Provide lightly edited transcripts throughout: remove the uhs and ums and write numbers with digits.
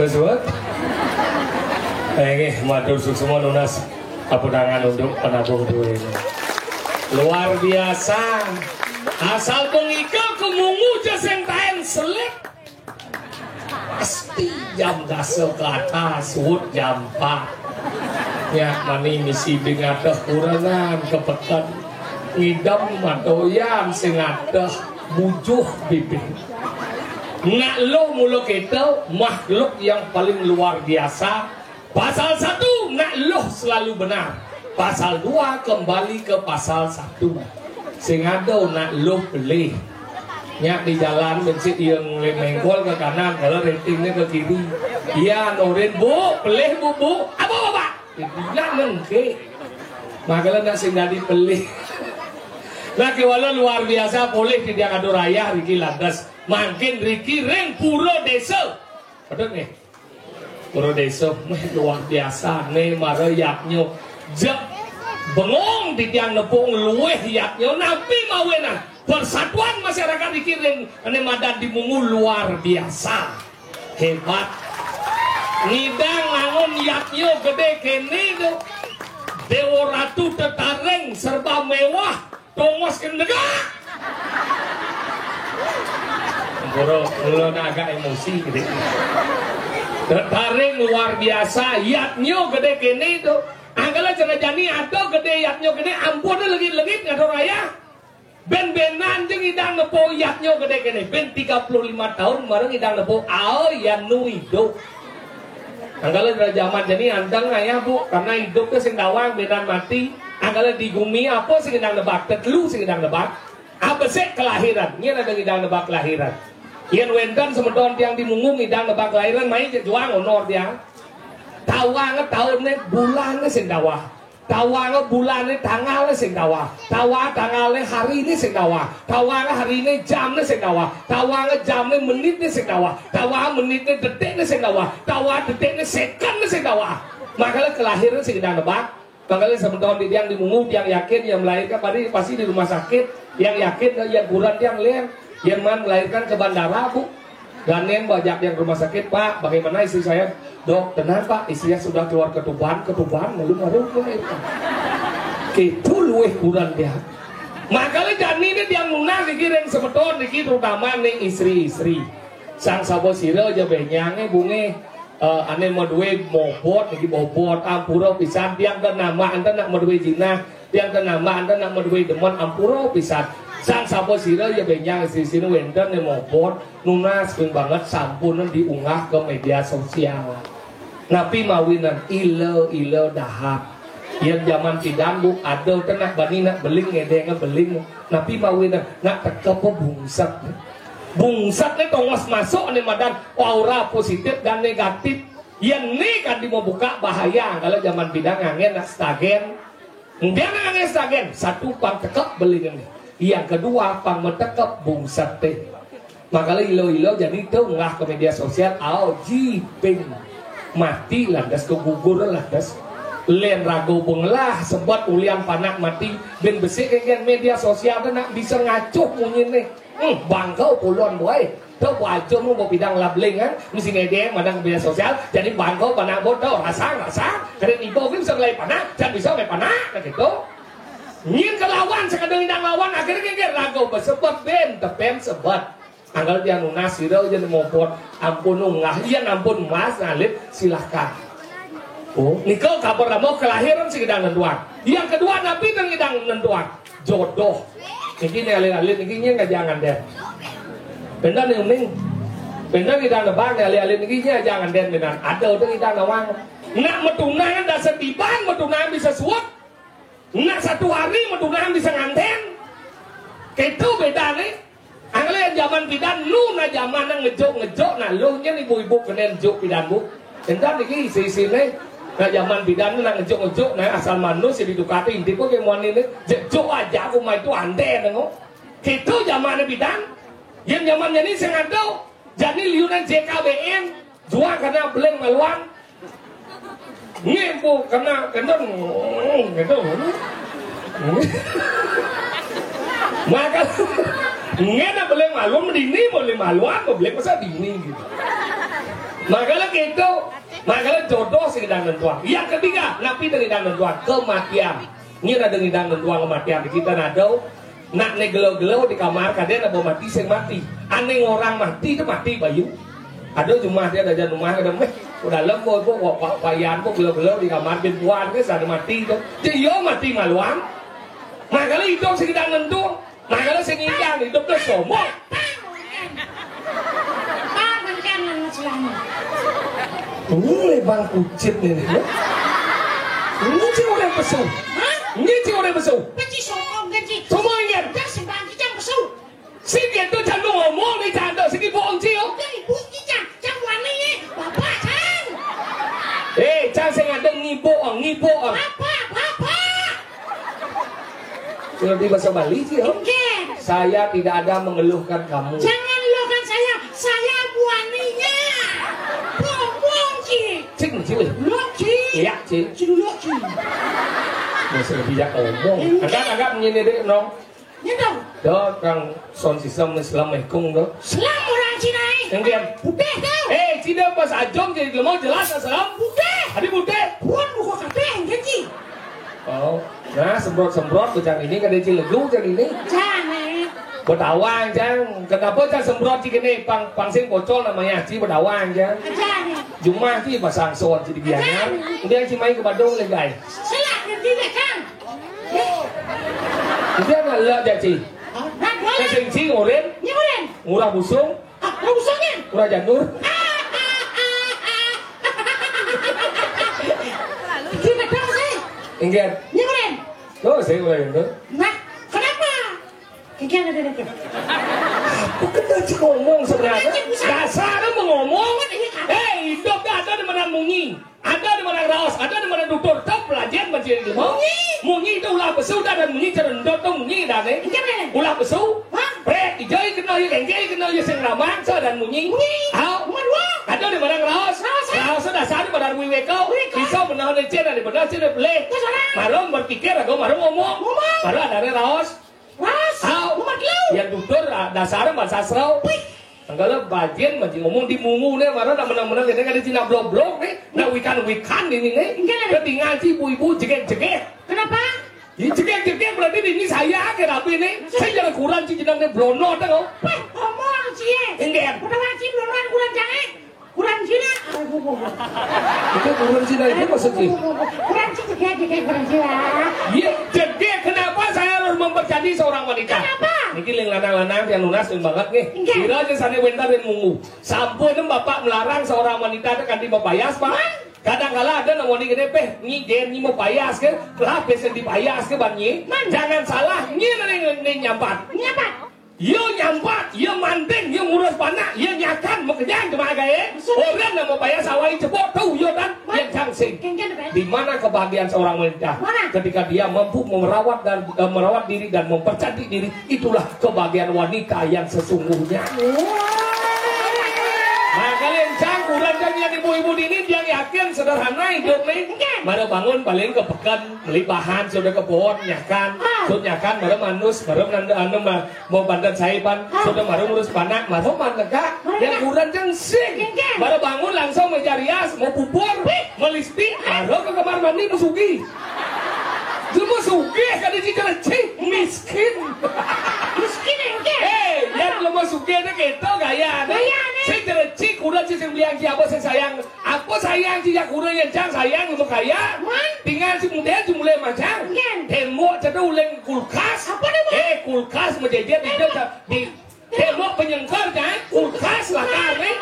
Tersebut matur semua lunas apunangan untuk penabung dua ini luar biasa asal pengikau kemungu jaseng taen selip pasti jam dasel ke atas wud jam 4 ya mani misi bingatah kurangan kepetan ngidam madoyan sing adah bujuh bibir. Nak lo mulu kita makhluk yang paling luar biasa. Pasal 1 nak lo selalu benar. Pasal 2 kembali ke pasal 1. Sing ada nak lo beli. Nyak di jalan mencit yang menggol ke kanan kalau ratingnya ke kiri. Iya norin bu, pelih bu. Apa bapak? Jangan ke. Makanya nak sing jadi pelih. Nah kewala luar biasa boleh di dia kado raya Riki lantas. Makin Riki reng puro desa. Betul nih? Puro desa luar biasa nih mara yaknyo jep bengong di tiang nepung luweh yaknyo nabi mawenan persatuan masyarakat Riki reng ane madan di Mungu luar biasa hebat ngidang ngangon yaknyo gede kene do Dewa Ratu tetareng serba mewah tongos kendega Bro, lo agak emosi gitu. Taring luar biasa, yatnyo gede kene itu. Anggala cenah jani atau gede yatnyo gede ampun legit-legit ngado raya. Ben-benan jeung idang nepo yatnyo gede kene. Ben 35 tahun mareng idang nepo ao yanu hidup. Anggala dari zaman jani andang aya Bu, karena hidup ke sing dawang benan mati. Anggala di gumi apa sing idang nebak tetlu sing idang nebak. Apa sih kelahiran? Nyen ada idang nebak kelahiran. Yen wendan semedon tiang di Mungu ngidang nebak kelahiran main juang honor tiang. Tawange taune bulanne sing dawah. Tawange bulanne tangale sing dawah. Tawa tangale harine sing dawah. Tawange harine jamne sing dawah. Tawange jamne menitne sing dawah. Tawa menitne detikne sing dawah. Tawa detikne sekondne sing dawah. Makanya kelahiran sing ngidang nebak. Makanya semedon di tiang di Mungu tiang yakin yang melahirkan pasti di rumah sakit. Yang yakin yang kurang tiang liang. Yang man melahirkan ke bandara Bu. Gandeng banyak yang rumah sakit, Pak. Bagaimana istri saya? Dok, tenang Pak, istrinya sudah keluar ketuban malu gitu luweh kurang dia. Makanya jani ini dia munah dikirim sebetul dikit terutama nih istri-istri. Sang sabo sira aja benyangnya bunge ane modwe mobot niki bobot ampura pisan tiang dan nama anta nak modwe jinah tiang dan nama anta nak modwe demon ampura pisan. Sang sabo sira ya benyang istri-istri wenten nih mobot nunas ping banget sampunan diunggah ke media sosial. Napi mawinan ilo dahap. Yang zaman tidanggu ada tenak bani nak beling ngedeng beling. Napi mawinan nak tekep bungsat nih tongos masuk nih madan aura positif dan negatif. Yang nih kan mau buka bahaya kalau zaman bidang angin nak stagen. Dia angin stagen satu pang tekep beling ini. Yang kedua pang metekep bungsat teh. Makanya ilo jadi tuh ngah ke media sosial jiping mati landas kegugur landas len rago benglah sebab ulian panak mati ben besi dengan media sosial kan nak bisa ngacuh munyin nih bangkau puluhan boy tau wajah mau bidang labling kan mesti ngedeng madang media sosial jadi bangkau panak bodoh rasa karena ibu kan bisa ngelai panak dan bisa ngelai panak gitu nyin ke lawan sekadang indang lawan akhirnya kayak rago bersebut ben tepen sebat anggal dia nunas sira jadi mopot ampun unggah iya ampun mas ngalit silahkan. Oh, nikel kabar lama kelahiran si gedang nentuan. Yang kedua nabi dan gedang nentuan jodoh. Ini alih-alih ini nggak jangan deh. Benar nih uming. Benar gedang nebang alih-alih ini jangan deh benar. Ada udah gedang nawang. Nak metunangan dah setiban metunangan bisa suap. Nak satu hari metunangan bisa nganten. Itu beda nih. Anggalan zaman pidan lu na zaman nang ngejok nah lu nya ibu-ibu kenen jok pidanmu. Entar niki isi-isine na zaman pidan nang ngejok nah asal manusia di Ducati inti kok kemuan ini jok aja aku mah itu ande nengo. Gitu zaman pidan. Yang zamannya ini sing ado jadi liunan JKBN jual karena beleng maluan. Ngimpu karena kendon gitu. Maka ngena boleh maluan dini boleh maluan boleh masa dini gitu. Makanya gitu, makanya jodoh sih dan nentuan. Yang ketiga, napi dari dan nentuan kematian. Ini ada dari dan nentuan kematian kita nado. Nak negelo-gelo di kamar kadang ada mati sing mati. Aneh orang mati itu mati bayu. Ada cuma dia ada rumah ada meh. Udah lembut kok payan kok gelo-gelo di kamar pintuan ke sana mati itu. Jadi yo mati maluan. Makanya itu sih dan nentuan. Makanya saya ngidang hidup tuh sombong. Pak, berikan nama celana. Ini lebang kucit nih. Ini sih orang pesu. Ini sih orang pesu. Benci sombong, benci. Sombong ingin. Jangan sembang kijang pesu. Si dia tuh jangan ngomong nih jangan segi bohong sih. Jadi ibu kijang, jangan wani nih. Bapak kan. Jangan saya ngadeng ngibohong. Bapak. Ngerti bahasa Bali sih ya? Saya tidak ada mengeluhkan kamu. Jangan meluahkan saya buaninya. Bohong Ci. Cing. Loh Ci. Iya Cing. Loh Ci. Masih lebih jak ngomong. Agak menyindir nong. Nyendong. Đó rằng son sistem Assalamualaikum đó. Selam orang Cina. Yang diam. Udah tau. Cina pas ajong jadi lemau jelas assalam. Udah. Adi bude. Puan muka kabeh Ci. Oh, nah semprot becang ini kan dia cilegu cang ini. Jangan. Bedawang cang. Kenapa cang semprot cik ini pangsing bocol namanya ci bedawang cang. Jangan. Jumlah ci pasang son ci dibiarnya. Kemudian ci main ke Bandung lagi guys. Selah ngerti deh kan. Kemudian nggak aja ci. Nah boleh. Kesing ci ngoren. Nyoren. Murah busung. Mau busungin. Murah janur. Kita tahu sih. Ingat. Nyoren. Tuh saya mulai itu. Nah, kenapa? Kikian ada. Aku kena ci ngomong sebenarnya. Dasarnya mau ngomong. Hidup ada di mana munyi, ada di mana raos, ada di mana tutur. Tahu pelajaran macam itu mau? Munyi itu ulah besu dan munyi cerendot tu munyi dah ni. Ulah besu. Prek, ijai kena yang enggai kena yang sengramang so dan munyi. Tahu? Ada di mana raos, raos dasar di mana wiwekau. Bisa benar di cina di benar cina boleh. Marom berpikir aku marom ngomong. Marom ada raos. Tahu? Yang tutur dasar bahasa sastra. Anggala bagian masih ngomong di mungu nih, marah nak menang-menang ini kan di Cina blok-blok nih, nak wikan ini nih. Ketinggalan si ibu-ibu jegek-jegek. Kenapa? Ini jegek-jegek berarti ini saya kenapa ini? Saya jangan kurang sih jenang nih blono tau. Ngomong sih. Enggak. Udah wajib blonon kurang jangan. Kurang Cina. Itu kurang Cina itu maksudnya? Kurang Cina kurang Cina. Iya, jegek kenapa saya harus mempercayai seorang wanita? Kenapa? Niki ling lanang-lanang yang lunas banget nih. Kira aja sana wentar dan mungu. Sampai itu bapak melarang seorang wanita itu kan di mempayas pak. Kadang-kala ada namanya gede peh nyigen nyi mempayas ke, lah pesen dipayas ke banyi. Jangan salah nyi nyampat. Nyampat. Yo nyampat, yo manting, yo ngurus panak, yo nyakan makanya cuma gaya. Orang yang mempayas awai cepot tahu yo kan yang cangsing. Di mana kebahagiaan seorang wanita? Ketika dia mampu merawat dan merawat diri dan mempercantik diri, itulah kebahagiaan wanita yang sesungguhnya. Nah kalian kurang yang ibu-ibu ini yang yakin sederhana hidup nih. Mana bangun paling kepekan beli bahan sudah kebon nyakan, sudah nyakan baru manus baru mau bandan saipan sudah baru ngurus panak baru manega yang kurang sing baru bangun langsung mencarias mau pupur melisti baru ke kamar mandi musugi. Cuma sugih kan di Cicereci miskin. Miskin enggak? Yang lemah sugih itu gitu gaya nih. Cicereci kurang sih yang bilang siapa sih sayang. Apa sayang sih yang kurang yang cang sayang untuk kaya. Tinggal si muda mulai macam. Tembok cedul leng kulkas. Apa nih? Kulkas menjadi di tembok penyengkar kan. Kulkas lah kan nih.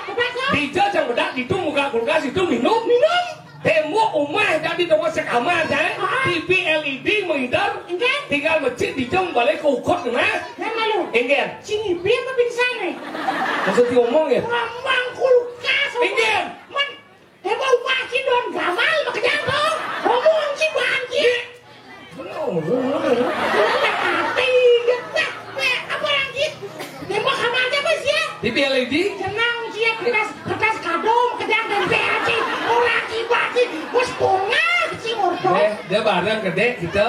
Dijal yang bedak itu muka kulkas itu minum. Tembok rumah jadi toko sekamar kan. TV LED menghidar. Tinggal masjid dijong balik ke ukot kena. Malu. Enggak. Sini biar pingsan nih. Maksud diomong ya? Ngomong kulkas. Enggak. Man, tembok rumah si don gamal makanya dong. Ngomong si banjir. Hati, apa lagi? Tembok kamarnya apa sih? TV LED? Senang sih kertas kado, kertas tempe orang kibati, bos bunga si ordo. Dia barang gede gitu.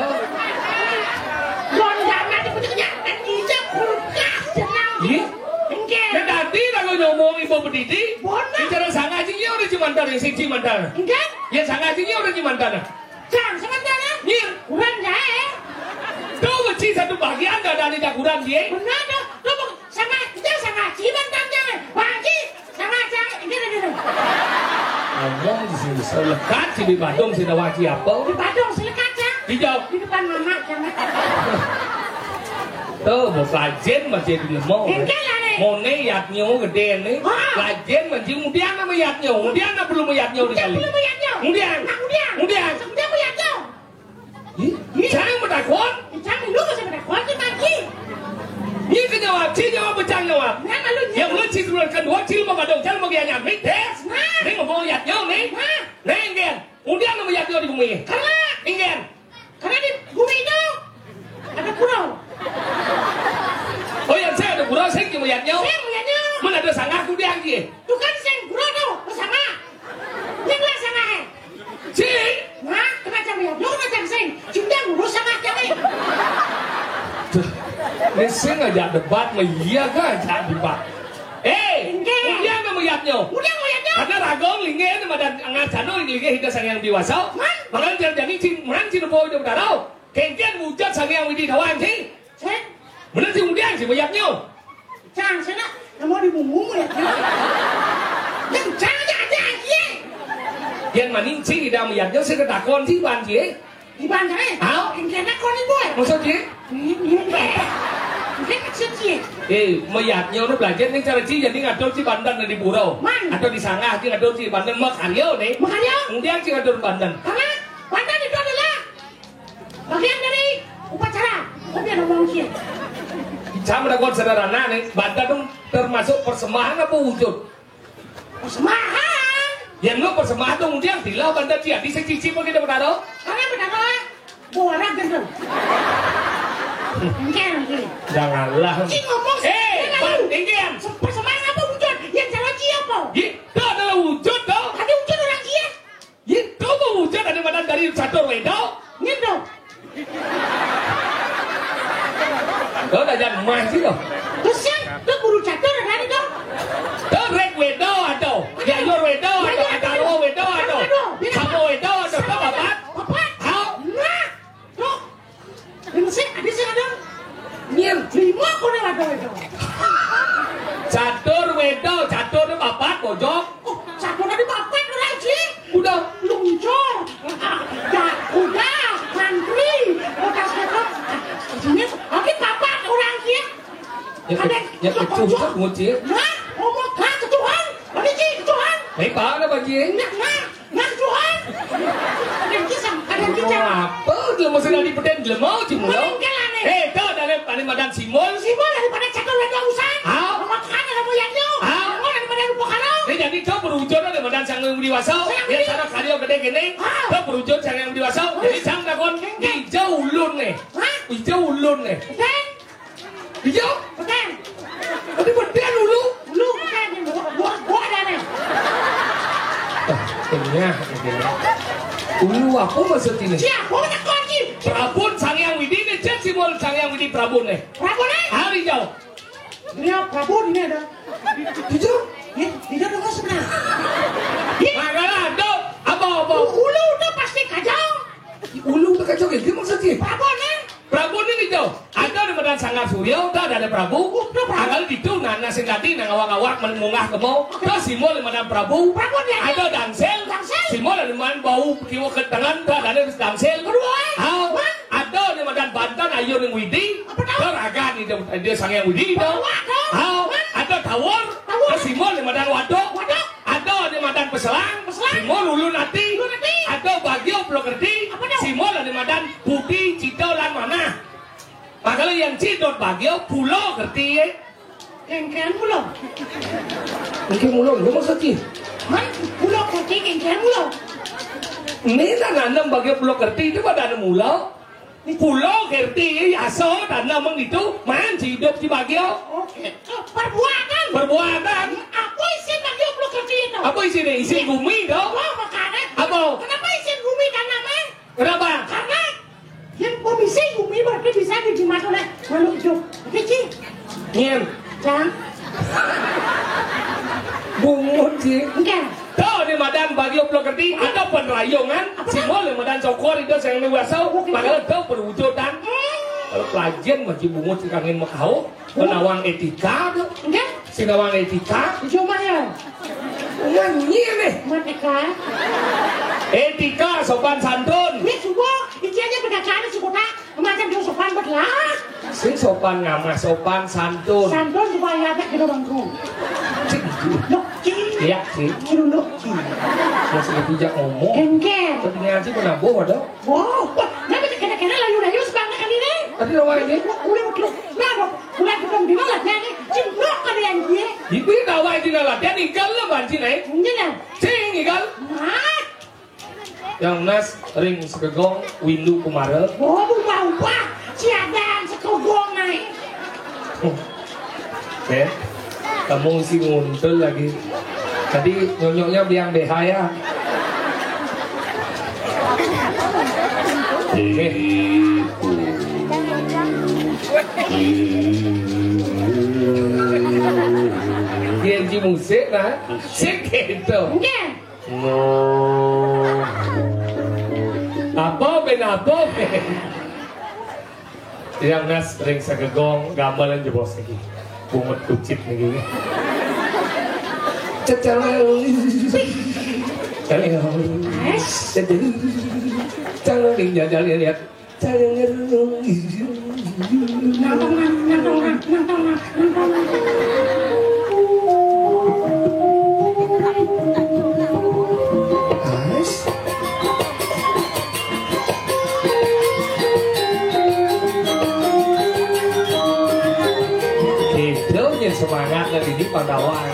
Don jangan dipunyanya dan hijab kulkas senang. Iya? Enggak. Ya tadi aku ngomong ibu pendidik. Bona. Bicara sangat aja udah cimantan yang sing cimantan. Enggak. Ya sangat aja udah cimantan. Jangan sementara. Iya. Kurang jahe. Tuh kecil satu bagian gak ada tidak kurang dia. Benar dong. Lu sama kita sama cimantan jangan. Bangki sama jangan. Gini. Ngomong di sini selekat si di Bandung si Dawaki apa? Di Badung selekat ya. Dijawab. Di depan mama jangan. Tuh mau pelajen masih di lemong. Enggak lah nih. Mau nih yatnya gede nih. Pelajen masih kemudian nama yatnya. Kemudian belum yatnya di kali. Belum yatnya. Kemudian. Kemudian yatnya. Jangan bertakut. Jangan lu masih bertakut di bangki. Ini kejawab, jawab becang jawab. Yang lu cil kedua cil mau Bandung, cil mau gianya mites. Nih ngomong yatnya nih. Nih ingin. Kemudian nama yatnya di bumi. Karena ingin. Karena di bumi itu ada pulau. Oh yang saya ada pulau, saya cuma yatnya. Saya melihatnya. Mana ada sangat kemudian dia. Itu kan saya pulau tuh bersama. Yang lah sama he. Si. Nah, kenapa melihat? Lu macam saya. Cuma ngurus sama kami. Ini saya ngajak debat, iya kan ngajak debat. Kemudian nama yatnya. Kemudian melihatnya. Karena ragong lingin, ada ngajano lingin hingga sang yang dewasa. Makanya jadi menang cina boy udah tahu. Kengken wujud sang yang widi tahuan sih. Bener sih kemudian sih melihatnya. Jangan sana, mau dibumbu melihatnya. Dan jangan ada lagi. Yang maning sih tidak melihatnya saya ketakon sih ban sih. Di bandara. Ingkana kau ni boy. Maksud sih? Ini maksud sih. Melihatnya udah belajar nih cara sih jadi ngatur si bandan di Burau. Atau di sana sih ngatur si bandan makaryo nih. Makaryo. Kemudian sih ngatur bandan. Karena bandan itu adalah bagian dari upacara. Tapi ada ngomong sih. Sama dengan sederhana nih, bandan tuh termasuk persembahan apa wujud? Persembahan. Yang lu persembahan tuh kemudian dilau bandan dia di sisi begitu benar. Karena benar borak gitu. Enggak. Janganlah. Cing ngomong. Ingin. Persembahan apa wujud? Yang salah siapa? Itu adalah wujud dong. Ada wujud orang kia. Itu wujud ada badan dari satu wedo. Gitu. Kau dah jangan mah sih dong. Terus yang tu guru catur ada dong. Tuhan nguci. Nah, ngomong nah ketuhan. Ini sih ketuhan. Nih pak ada bajing. Nah ketuhan. Ada kita. Apa? Dia masih dari peten dia mau cuma. Tuh dari paling madan Simol. Simol daripada cakap lagi usaha. Makan ada moyangnya. Mau daripada lupa kalau. Ini jadi kau berujung dari madan sang yang dewasa. Dia cara karyo gede gini. Kau berujung sang yang dewasa. Jadi sang takon hijau ulun nih. Hijau ulun nih. Hijau? Betul. Tapi betul ulu. Ulu bukan. Buat ada nih. Ini ulu apa maksud ini? Siapa nak kunci? Prabun Sangyang Widi nih, cek Simol Sangyang Widi Prabun nih. Prabun nih? Hari jauh. Dia Prabun ini ada. Hijau? Dia ada sebenarnya. Makalah do, apa? Ulu udah pasti kacau. Ulu udah kacau gitu maksudnya? Prabun nih? Prabun ini hijau. Ada di Medan Sanggar Surya, ada Prabu. Agal itu nana singkati nang awak-awak menungah kemo. Terus Simol di Medan Prabu. Prabun ya? Ada Dangsel. Simol di Medan bau kiwa ke tangan. Ada Dangsel. Kedua. Ada di Medan Banten Ayu yang Widi. Teragan dia Sangyang Widi. Ada Tawor. Terus Simol di Medan Wadok. Ada di Medan Peselang. Simol Ulu Nati. Ada Bagio Plokerti. Simol di Medan Putih Cito lan mana. Makanya yang Cidot Bagio pulau kerti Kengkeng pulau. Mungkin pulau itu maksudnya Pulau kerti kengkeng pulau. ini kan nanam Bagio pulau kerti itu pada ada pulau. Pulau kerti aso dan namang itu main hidup di Bagio. Perbuatan. Apa isi Bagio pulau kerti itu? Apa isinya? Isi bumi dong. Makanya. Apa? Kenapa isi bumi dan namanya? Kenapa? Karena yang komisi bumi berarti bisa dijimat oleh makhluk hidup. Kecil. Nyen. Jangan. Bungut sih. Enggak. Tahu di Medan Bagio pulau kerti ada penrayongan. Simol di Medan Sokor itu yang dewasa. Makanya tahu perwujudan. Kalau pelajian masih bungut si kangen makau. Penawang etika. Enggak. Sinawang etika. Cuma ya. Nyanyi nih. Mereka. Etika sopan santun. Ini semua isinya berdasarkan si kota macam dia sopan berlah. Sing sopan ngama sopan santun. Santun supaya ada kena bangku. Lok cing. Iya sih. Lok cing. Masih bijak ngomong. Kengkeng. Tapi ngaji pernah boh ada. Wow. Nanti kena-kena layu-layu sebanyak kali ini. Tadi lawan ini. Udah ketemu di mana nih? Cimbrok kali yang dia. Ibu tawa itu nala. Dia nikal lah banci nih. Ini Cing nikal. Mat. Yang nas ring sekegong windu kumarel. Oh, ubah-ubah. Siadaan sekogong naik. Kamu isi nguntul lagi. Tadi nyonyoknya biang BH ya. Dia di musik lah. Cek gitu. Enggak. Apa ben? Yang nas ring segegong gambaran jebos lagi. Bungut kucit lagi. Cacalang. Cacalang jalan lihat. Semangat dari ini Pandawan.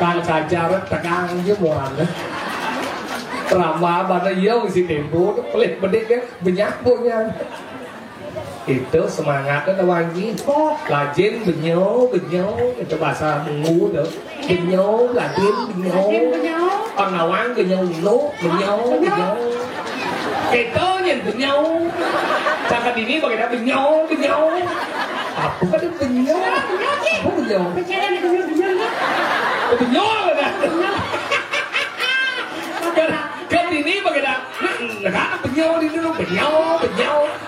Kang cacar tegang chứ muan Rama pada yêu si tempo pelit bedik kan banyak punya itu semangatnya lagi lajin benyo itu bahasa mengu tuh benyo lajin benyo orang nawang benyo benyo itu yang benyo cakap ini bagaimana benyo apa kan benyo apa benyo benyo lah kan ini bagaimana negara benyo di dulu benyo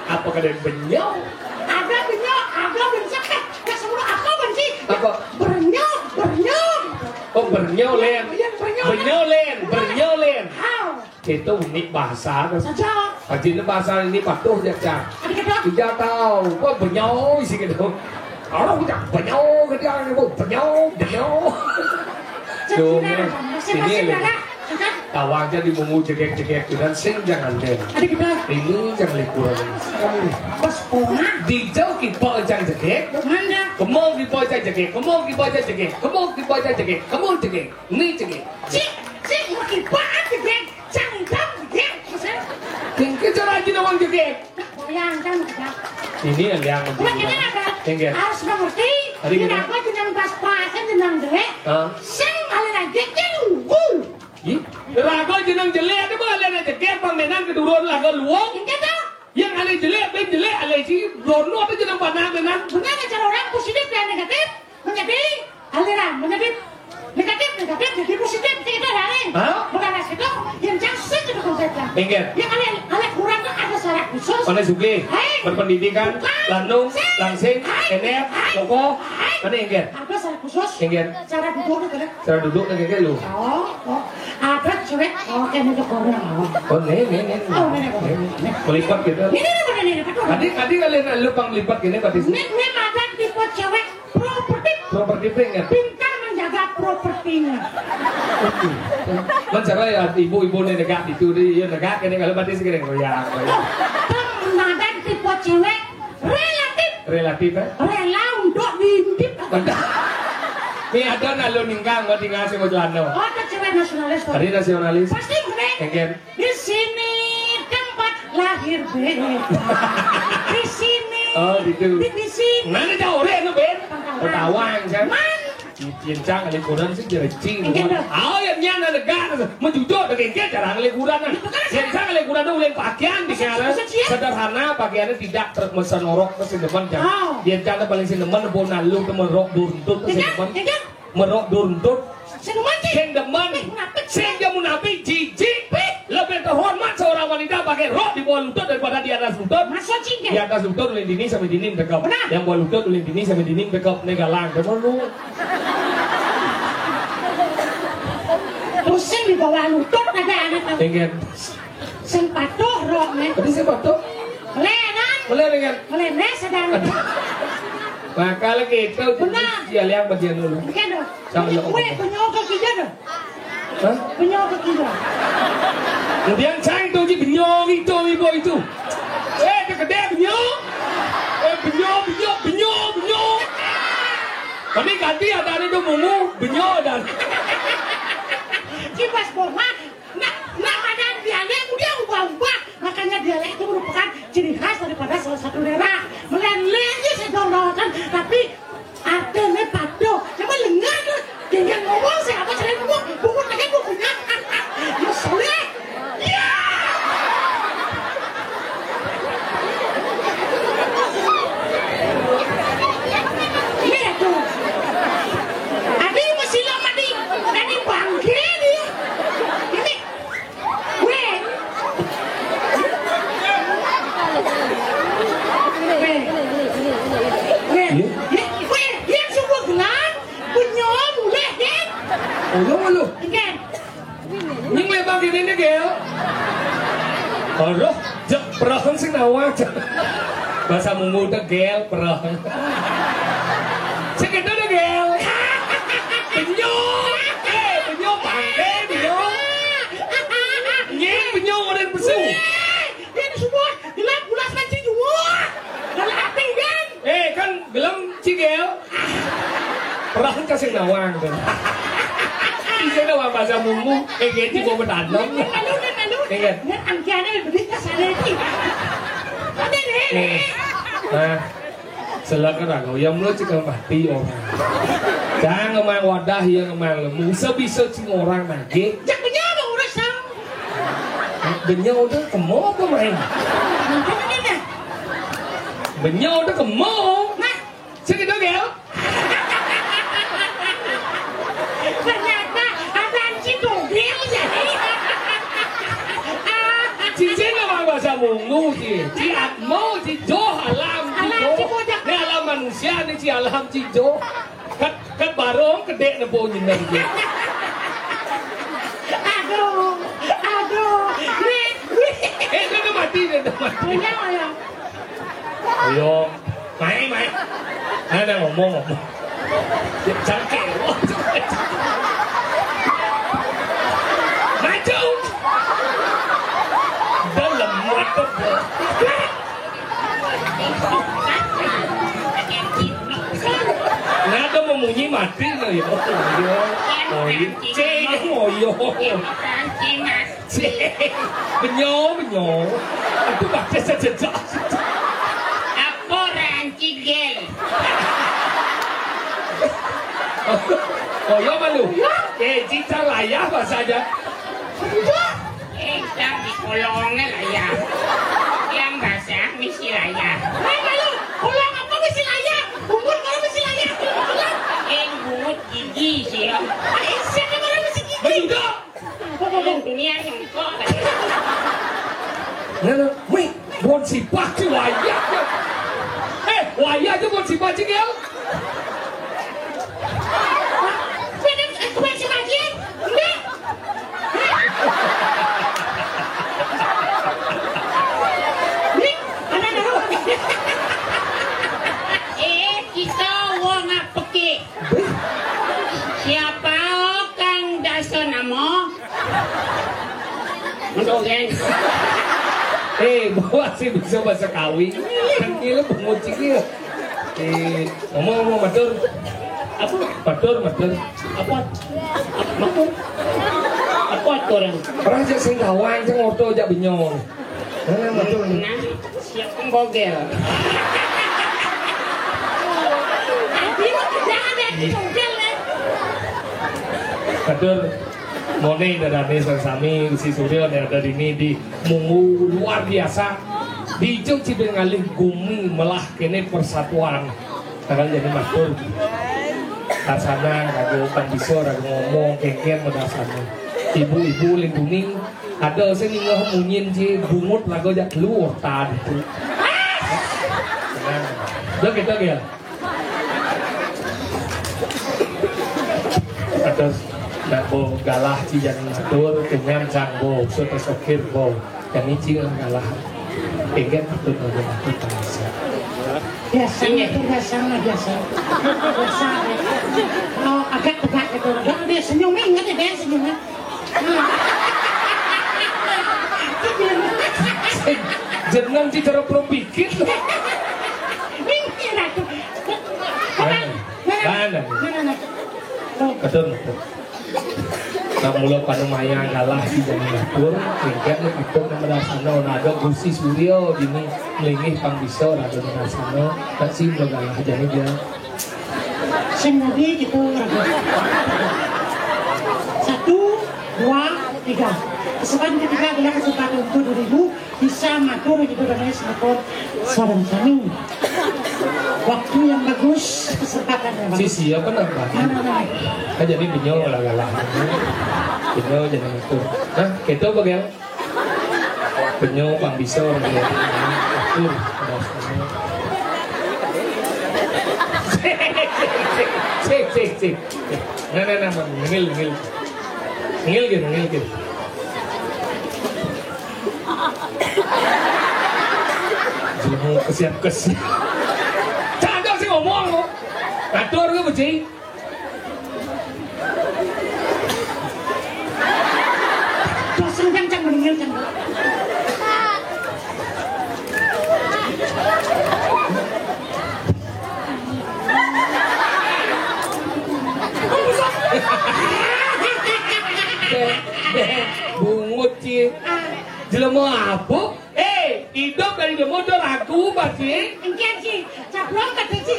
apa kan benyo ada benyo kan semua apa benci apa benyo oh benyo len itu unik bahasa kan saja artinya bahasa ini patuh saja tidak tahu kok benyo sih gitu orang udah benyo kerja benyo cuma ini tawang jadi mungu jegek dan sing jangan deh ini jangan likuran bos pona dijauh kita jangan jegek mana kemau kita jangan jegek kemau kita jegek kemau jegek ini jegek cik makin banget jegek jangan jegek tinggi cara aja nawang jegek yang kan ini yang tinggi harus mengerti tidak apa jenang pas-pasan jenang jelek sing aliran jegek rago jenang jelek itu aliran jegek pamenan kedurun lagu luang yang alay jelek ben jelek alay si rono apa jenang panah menan benar cara orang positif dan negatif menjadi aliran menjadi negatif jadi positif kita hari bukan itu yang jangkau itu konsepnya yang alay kurang ada syarat khusus mana suki berpendidikan landung langsing enef loko mana enggak ada syarat khusus enggak cara duduk enggak lu ada cewek yang itu korang oh nih melipat gitu ini adik kalian lu pang lipat gini pasti ini ada tipe cewek properti enggak pintar menjaga propertinya mencari ya ibu-ibu nih negak itu dia negak ini kalau pasti segini goyang ada tipe cewek relatif rela untuk diintip ini ada nalu ningkang buat ngasih mau jalan no ada cewek nasionalis tadi nasionalis pasti enggak di sini tempat lahir di sini oh gitu di sini mana jauh deh no ben Tawang kan cincang likuran sih jadi cing yang nyana negara menjujur dengan dia jarang likuran cincang likuran itu ulen pakaian di sana sederhana pakaiannya tidak mesenorok ke depan jangan dia jangan paling sineman bona lu ke merok duntut ke sineman merok duntut sing demen sing dia munafik jijik lebih terhormat seorang wanita pakai rok di bawah lutut daripada di atas lutut di atas lutut ulin dini sampai dinding bekap yang bawah lutut ulin dini sampai dinding bekap negalang teman lu pusing di bawah lutut ada anak ingin sing patuh roknya tadi saya patuh melenan sedang maka lagi itu dia lihat bagian dulu sama lo penyok ke kiri dah penyok ke kiri kemudian cang tuh di penyok itu gede penyok penyok kami ganti ada itu mungu penyok dan kipas bohong nak pada dialek dia ubah-ubah makanya dialek itu merupakan ciri khas daripada salah satu daerah melelehnya sedang-sedang tapi artinya patuh cuma lengan dia ngomong siapa saya ngomong buku lagi bukunya ya soleh ya ini tuh ada masih lama nih tadi bangke nih ini yang semua gelar penyom boleh kan lu kan nhưng mà bao cái này kìa roh jek perang sing nawa bahasa mungu teh gel perang sekedar gel penyo bangke penyo nyeng penyo orang pesu ini semua gelap bulas nanti semua kalau api kan kan gelem cigel perang kasih nawang tuh Sing wong bahasa mungu iki kok bedanom. Malu. Ingat. Nek angkiane beli kasane iki. Ade deh. Nah, silakan aku yang lu cekal mati orang. Jangan ngemang wadah yang ngemang lemu. Sebisa cing orang nage. Jak punya apa urusan? Benyau udah kemo apa main? Benyau udah kemo. Nah, segitu gel. ternyata abang cidogel jadi. Cincin ngemang bahasa mungu sih. Ci atmo, ci jo, alam, ci jo. Ini alam manusia, ini ci alam, ci jo. Kan barong gede nebo nyeneng gitu. Aduh. Udah mati. Punya ya. Ayo, main. Ada ngomong. Cangkir. Maju. Dalam mata. Nada memunyi mati loh ya. Moyo. Benyo. Aku baca saja. Aku ranci gel. Oh ya malu. Cinta layak bahasanya. Yang di kolongnya layak. Yang basah misi layak. Malu. Kolong apa misi layak? Bungut kalau misi layak. Bungut gigi sih. Siapa kalau misi gigi? Betul. Dunia yang kok. Nah, wait, buat si pacu wayak. Wayak tu buat si pacu ya. Buat si pacu? Enggak. Kita wong apeke. Siapa kang daso namo? Mendongeng. Bawa sih bisa bahasa kawi. Kan kira penguci kira. Ngomong matur. Apa? Matur. Apa? Apa orang? Raja sing kawan sing ngoto jak benyong. Nah, matur. Siap penggogel. Matur. Mone dadane sami si Suryo ada ini di mungu luar biasa. Di Jung Cibeng ngalih gumi melah kene persatuan. Takkan jadi matur. Tasana kagak pandisor kagak ngomong kengken medasana. Ibu-ibu lindungi ada sing ngeh munyin ci bungut lagu jak keluar tadi. Nah, kita ya. Atas bo galah ci jan matur dengan jangbo soto sokir bo yang ci galah pengen betul betul kita biasa. Oh agak tegak itu dia senyum ingat ya dia senyumnya jeneng ci cara pro pikir mikir aku mana betul. Nah mula panumaya galah di jalan dapur, tingkat ni ikut nama dasano, nada Gusti Suryo ini melingih pang bisa nada dasano, tak sih mula galah jadi dia. Sengaja gitu raga. 1, 2, 3. Kesempatan ketiga adalah kesempatan untuk dirimu bisa matur gitu dengan sinetron sarang kami. Waktu yang bagus, kesempatan yang bagus. Si siapa nak bagi? Jadi binyo lah galah. Binyo jadi matur. Nah, kita bagian binyo pang bisa dia. Matur. Cek. Nah, ngil gitu. Jelemu kesiap. Canda sih ngomong lo. Atur ke beci? Dosen jangan meninggal jangan. Bungut sih. Jelema apa? Hidup dari demo ragu pasti. Engkian sih, caplok kan sih.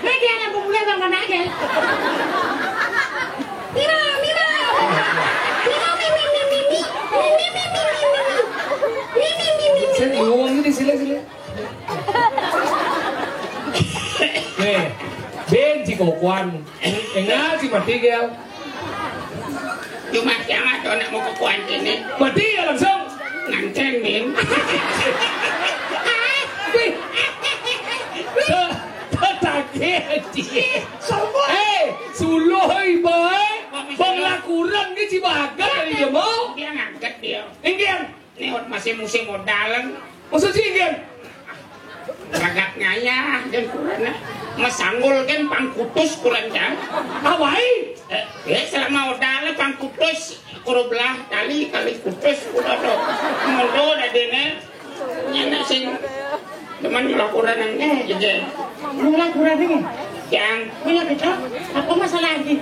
Nah dia yang mulai bang mana aja. Mira. Saya ngomong ini sila. Nih, benci kokuan. Enggak sih mati gel. Cuma jangan tuh nak mau kekuan ini. Mati ya langsung. Nganceng min. Tetagih. Suluh boy. Bang lakuran ke Cibagat dari dia mau. Dia ngangkat dia. Ingin. Ini masih musim modalan. Maksud sih ingin. Ragat ngayah dan kurang masanggul kan pangkutus kurang jam. Awai. Selama modalan pangkutus kurubelah kali kutus udah dong. Mondo dah dene. Nyana sing teman laporan yang jadi. Mulai kurang ini. Yang Punya kita apa masalah lagi?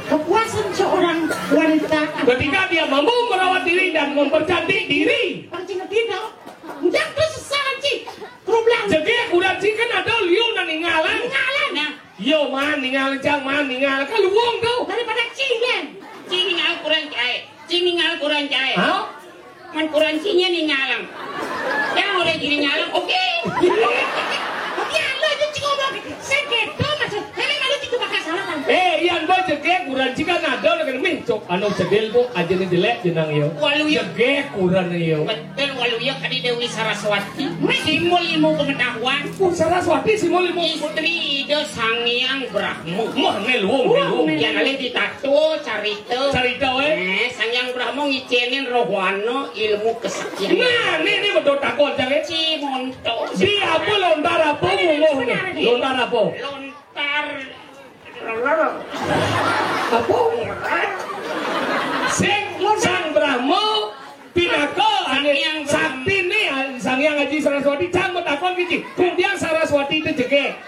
Kepuasan seorang wanita. Ketika dia mampu merawat diri dan mempercantik diri. Pancing tidak. Udah terus sesaran sih. Problem. Jadi udah sih kan ada liu dan ninggalan. nah Yo man ninggalan cang man ninggalan kan luang kau. Daripada cingen. Ningal kurang cair. Hah? Man kurang cinya ningalang. Yang udah jadi ngalang oke. Oke, lo itu cik ngomong. Saya keto maksud. Memang ada cik bakal salah kan? Iyan boy jegek kurang jika nado dengan mih cok anu cedel bu aja nih jelek jenang yo. Walu ya. Jegek kurang yo. Betul walau ya kadi Dewi Saraswati. Simbol ilmu pengetahuan. Saraswati si muli mu. Istri Ida Sangyang Brahmo. Mah neluang. Yang ali ditato carita. Cerita we. Sangyang Brahmo ngicenin rohwana ilmu kesaktian. Nah, ini betul takut jangan. Cimonto. Dia apa lontar apa ngomong nih? Lontar apa? Lontar. Apa? Sang Brahmo pinaka ane sakti nih Sangyang Haji Saraswati cang betakon gitu. Kemudian Saraswati itu jegek.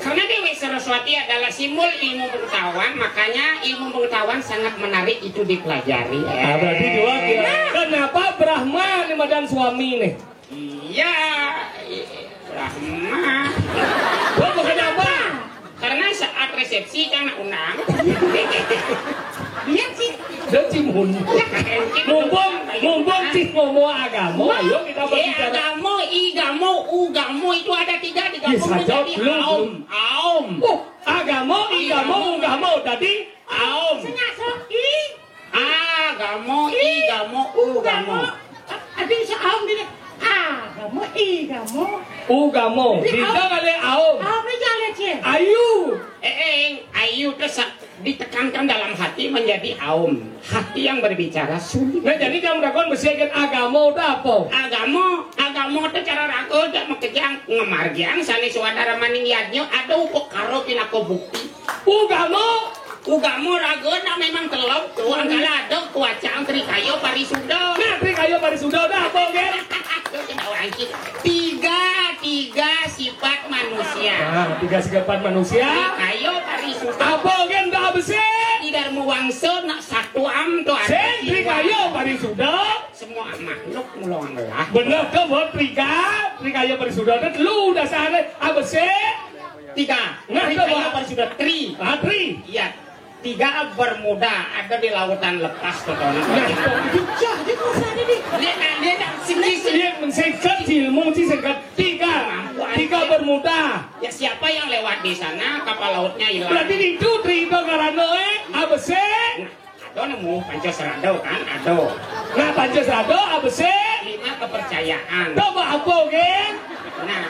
Karena Dewi Saraswati adalah simbol ilmu pengetahuan, makanya ilmu pengetahuan sangat menarik itu dipelajari. Berarti dua kira. Kenapa Brahma nih madan suami nih? Iya, Brahma. Gua kenapa? Karena saat resepsi kan undang. Iya sih. Dan cimun. Mumpung sih ngomong agama, ayo kita berbicara. Agamo, ugamo itu ada tiga digabung menjadi aum. Oh, agama, ugamo, tadi aum. Agamo, ugamo. Ada seaum gini. Agamo. Ugamo, tidak ada aum. Aum ini jalan sih. Ayu. Ayu terus ditekankan dalam hati menjadi aum. Hati yang berbicara sulit. Nah jadi kamu rakon bersiakan agama udah apa? Agamo itu cara rago dak makejang ngemargiang sani suadara maning yadnyo aduh kok karo pinako bukti. Ugamo rago dak memang telok tuh anggala ada kuacang trikayo parisuda. Nah trikayo parisuda udah apa gen? Tiga sifat manusia. Nah, tiga sifat manusia. Trikayo parisuda. Apa gen dah besi? Tidak muwangso nak satu am tuh ada. Trikayo parisuda. Semua makhluk mulung lah. Bener ke buat trikayo parisuda itu lu udah sehari abese. Tiga. Nah, Trikayo parisuda tri. Iya. Tiga bermuda ada di lautan lepas tuh kawan. Jadi perusahaan ini. Dia Singkat ilmu singkat tiga bermuda. Ya siapa yang lewat di sana kapal lautnya hilang. Berarti itu trito karena abese. Ado nemu Pancasrado kan ado. Nah Pancasrado abese. 5 kepercayaan. Coba apa gen? Nah.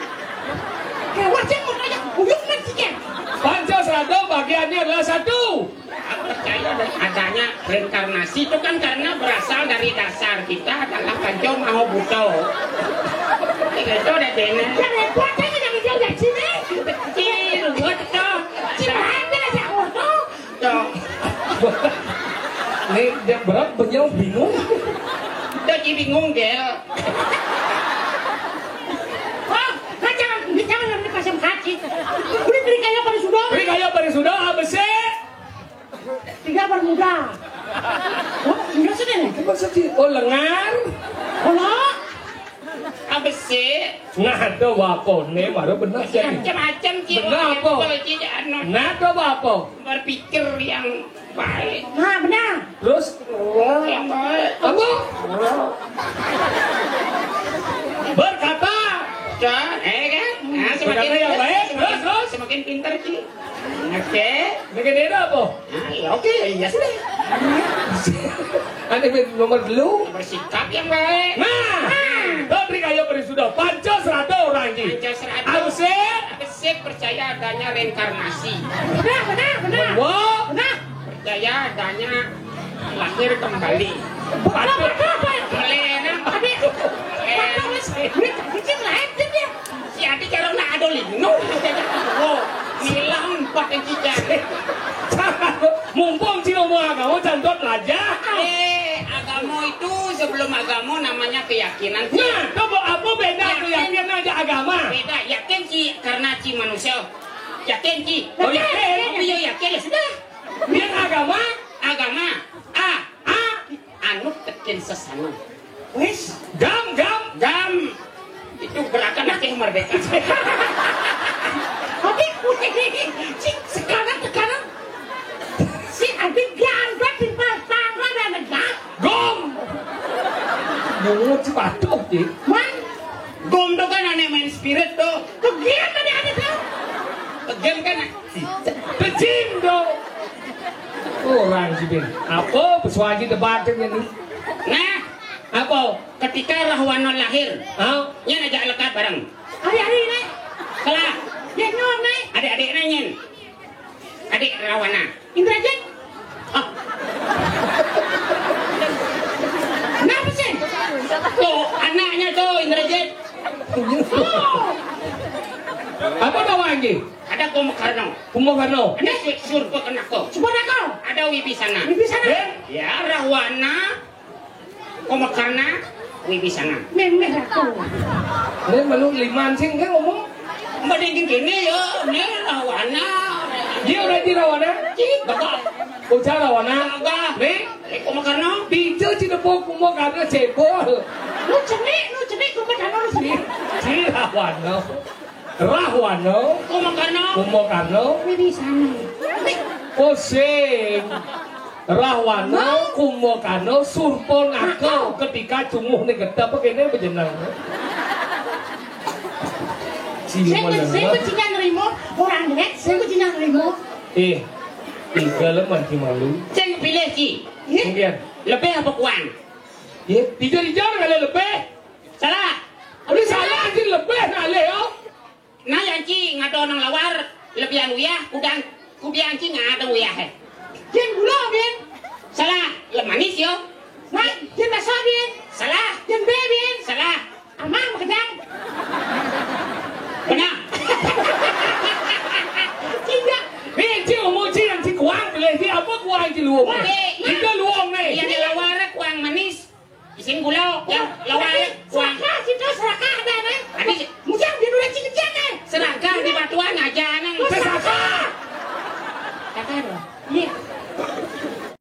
Wajah mau tanya, uyuk maksudnya. Pancasrado bagiannya adalah satu. Percaya adanya reinkarnasi itu kan karena berasal dari dasar kita adalah Panco Maha Buto. Itu ada dene. Repotnya yang dia dari sini. Kecil, betul. Cimanda ada auto. Tuh. Nih dia berat beliau bingung. Jadi bingung gel. Oh, jangan yang dipasang kaki. Udah trikayo parisuda. Trikayo parisuda Maksudnya, oh lengan. Kalau Apa sih? Nah, itu wapone, baru benar jadi. Macam-macam sih. Benar apa? Nah, itu apa? Berpikir yang baik. nah benar. Terus, Yang baik. apa? Berkata. Kan? Kan? Nah, Berkata yang baik. Terus. Semakin pintar sih. Oke. Bagaimana apa? Nah, ya oke, ya sudah. Anda nomor dulu. Bersikap yang baik. Nah, tapi kayak beri sudah Pancasrada orang ini. Pancasrada. Absek percaya adanya reinkarnasi. Benar. Wah, Benar. Percaya adanya lahir kembali. Melena. Si Adi jarang nak ada lino. Oh, nilang empat yang tiga. mumpung cino mau agama jantot aja. Agama itu sebelum agama namanya keyakinan. Nah, coba apa beda keyakinan aja agama? Beda, yakin sih karena si manusia. Yakin sih. Oh yakin? Iya yakin ya sudah. Dia agama? Agama. Anu tekin sesana. Wes. Gam. Gam. Itu gerakan Aceh Merdeka. Tapi sekarang si adik gandrat di tangga dan negara. Gom. Mau cepatok sih. Man, Gom tuh kan aneh main spirit tuh. kegiatan tadi ada tuh. Kegem kan. Kecim dong. Orang sih bin. Apa persuasi debatin ini? Nah, Apa? ketika Rahwana lahir, Ah, nya ajak lekat bareng. Hari-hari ini, Salah. dia nyom nih, Adik-adik nanya. Adik Rahwana. Indrajit. Ah, Kenapa sih? tuh anaknya tuh Indrajit. Oh, apa nama lagi? Ada Kumakarno. Kumokarno. Ada Surpa Kenako. sebenarnya kau. Ada Wibisana. Di sana. Ya, Rahwana, Kumakarna, Wibisana. Memeh aku. Ini malu liman sing kan ngomong. Mbak dingin gini ya, ini Rahwana. Dia udah di rawana. Bapak, Ucap rawana. agak. Nih, Kumakarno. pintu cinepo kumokarno cebol. Lu cenik, kau kan harus nih. Si Rahwana. Rahwana. Kumakarno. Kumokarno. Di sana. Pusing. Rahwana Kumokarno Surpanaka ketika cumuh nih getah begini bejenang. Saya kucingnya nerimo orang jelek, saya kucingnya nerimo. Tiga lemah di malu. Ceng pilih sih. Kemudian, Lebih apa kurang? tiga dijar kali lebih. Salah. Ini salah anjing lebih nak leo. Nah yang ci ngado nang lawar lebih anu ya, kubiang ci ngado ya. Jen gula bin, Salah. Manis yo. nah jen basah bin, Salah. jen be bin, Salah. amang makadang. Benar. Tidak. Cik ngomong cik yang cik kuang pilih dia apa kuang cik luang. Tiga luang nih. Yang di lawar kuang manis. Isin gula ya lawar kuang. Serakah ada nih. Adi Mungkin dia udah cik nih. seragam di batuan aja nang. Sesaka. Kakak.